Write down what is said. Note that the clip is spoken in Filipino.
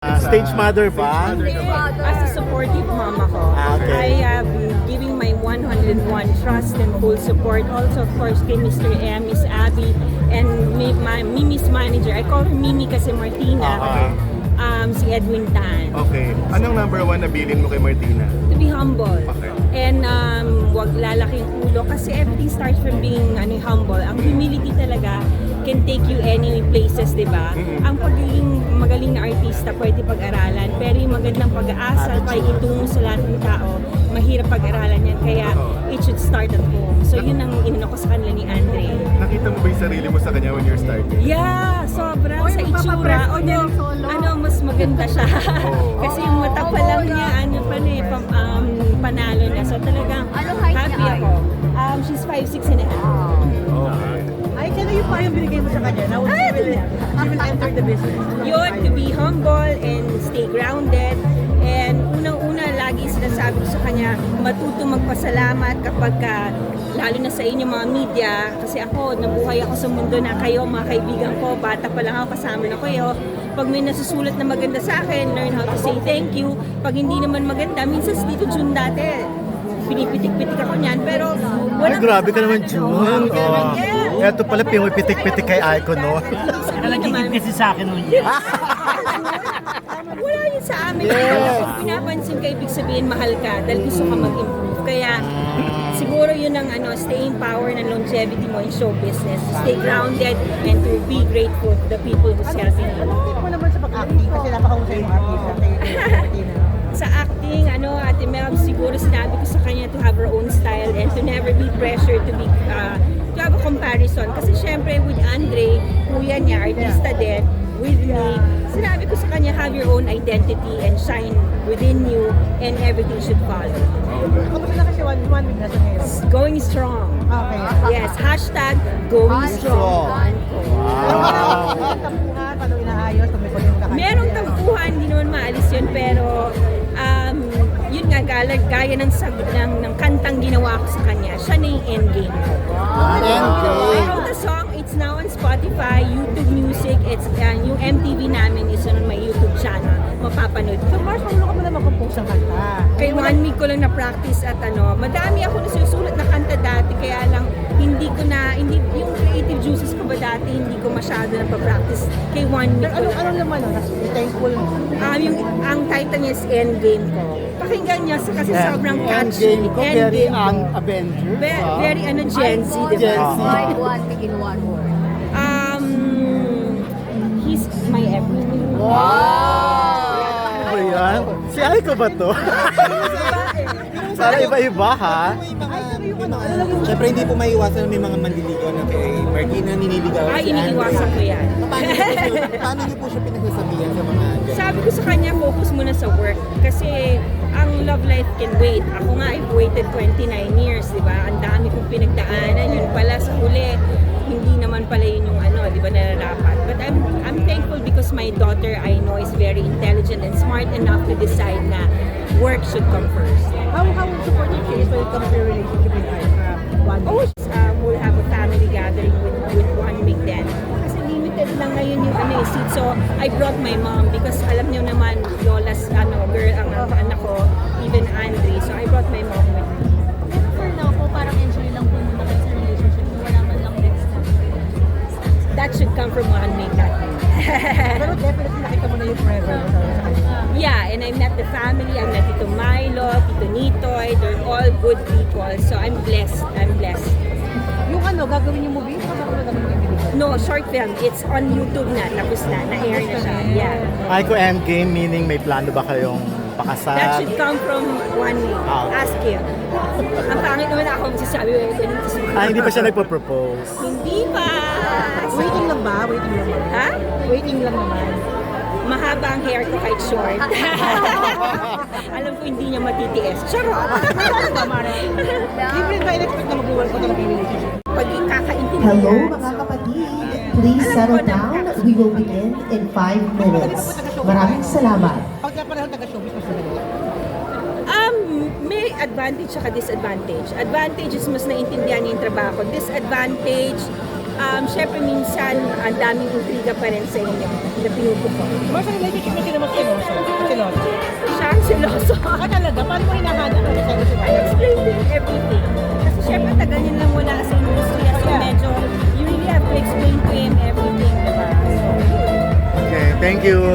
Stage mother ba? As a supportive mom ako, Okay. I am giving my 101 trust and full support. Also, of course, kay Mr. M, Miss Abby, and my Mimi's manager. I call her Mimi kasi Martina. Si Edwin Tan. Okay. Anong number one na bilin mo kay Martina? To be humble. Okay. And wag lalaki yung ulo kasi everything starts from being humble. Ang humility talaga can take you any places, di ba? Ang pagiging magaling na artista pwede pag-aralan, pero yung magandang pag-aasal kay itungo sa lahat ng tao, mahirap pag-aralan yan. Kaya it should start at home. So yun ang inano ko sa kanila ni Andre. Nakita mo ba yung sarili mo sa kanya when you're starting? Yeah, sobrang sa itsura. Mas maganda siya. Kasi yung mata pa lang niya, panalo na. So talagang happy ako. She's 5'6 and a half. Okay. Ay, kaya yung parang binigay mo sa kanya? Now, she will enter the business. Yun, to be humble and stay grounded. And unang-una, lagi sinasabi ko sa kanya, matuto magpasalamat kapag lalo na sa inyo mga media, kasi ako, nabuhay ako sa mundo na kayo, mga kaibigan ko, bata pa lang ako, kasama na kayo. Pag may nasusulat na maganda sa akin, learn how to say thank you. Pag hindi naman maganda, minsan sa Tito June dati, pinipitik-pitik ako niyan, pero Ay, grabe ka naman, June. Yeah. Eto pala, pitik-pitik kay Aiko, no? Nalagigit kasi sa akin nun yun. Wala yun sa amin. Yes. Kung pinapansin ka, ibig sabihin mahal ka dahil gusto ka mag-improve. Kaya siguro yun ang staying power ng longevity mo in show business. Stay grounded and to be grateful to the people who's helping you. Ano mo naman sa pag-acting? Kasi napakahusay yung artista. Martina. Sa acting, Ate Mel, siguro sinabi ko sa kanya to have her own style and to never be pressured to have a comparison. Kasi syempre with Andre, kuya niya, artista din, with me, sinabi ko sa kanya, have your own identity and shine within you and everything should follow. Kapag na kasi one week na sa ngayon. Going strong. Okay. Yes, hashtag going strong. Wow. Tampuhan, paano inaayos? Kung may pagyung kakain. Merong tampuhan, hindi naman maalis yun, pero yun nga, gaya ng sagot ng kantang ginawa ko sa kanya, siya na yung endgame ko. I wrote a song, it's now on Spotify, YouTube Music, it's yung MTV namin is on my YouTube channel, mapapanood So, ko. Mars, paano ka mo na mag-compose ng kanta? Kay 1 week ko lang na-practice at madami ako nasusulat na kanta dati, kaya lang hindi yung creative juices ko ba dati, hindi ko masyado na-practice. Kay 1 week ko lang. Anong laman? Thankful. Ang title niya is Endgame ko. Pakinggan niya kasi sobrang catchy. Endgame ko, very Avengers. Very Gen Z, di Gen ba? Z. Like one, begin one word. He's my everything. Ano yan? Si Aiko ba to? Para iba-iba, ha? Ay, pero yung ano lang yung... Siyempre hindi po maiiwasan na may mga manliligaw na kay Martina niniligaw Ay, si Andre. iniiwasan ko yan. Paano niyo po siya pinagsasabihan sa mga ganyan? Sabi ko sa kanya, focus muna sa work. Kasi ang love life can wait. Ako nga, I've waited 29 years, di ba? Ang dami kong pinagdaanan. Yun pala sa huli, hindi naman pala yun yung di ba, nararapat. But I'm thankful because my daughter, I know, is very intelligent and smart enough to decide na work should come first. How supportive she is when it comes to your relationship with Aika? Oh, we'll have a family gathering with 1 week then. Kasi limited lang ngayon yung seat. So, I brought my mom because alam niyo naman, Lola's girl, ang anak ko, even Andre. So, I brought my mom with me. For now po, parang enjoy lang po muna kayo sa relationship. Wala man lang next step. That should come from 1 week that week. Pero definitely nakita mo na yung forever mo sa kanya. Yeah, and I met the family. I met Tito Milo, Tito Nitoy. They're all good people. So, I'm blessed. Yung gagawin yung movie? Ano gagawin yung movie? No, short film. It's on YouTube na. Tapos na. Na-air na siya. Yeah. Aiko Endgame, meaning may plano ba kayong pakasal? That should come from 1 week. Ask him. Ang pangit naman ako magsasabi. Hindi pa siya nagpo-propose. Hindi pa. Waiting lang ba? Waiting lang ba? Ha? Waiting lang naman. Mahaba ang hair ko kahit short. Alam ko hindi niya matitiis. Charot! Hindi mo rin ba in-expect na mag-work ko talaga yung relationship? Pag kakaintindihan. Hello mga kapatid, please settle down. We will begin in 5 minutes. Maraming salamat. Pag pareho taga-showbiz mas magaling. May advantage at disadvantage. Advantage is mas naintindihan niya yung trabaho. Disadvantage, syempre minsan ang daming intriga pa rin sa inyo na pinupupo. Mas ang relationship mo sila mas seloso. Seloso. Siya ang seloso. Talaga? Paano mo hinahanap ang seloso? I explained him everything. Kasi syempre tagal niya lang wala sa industriya. So medyo, you really have to explain to him everything, diba? So, yun. Okay, thank you.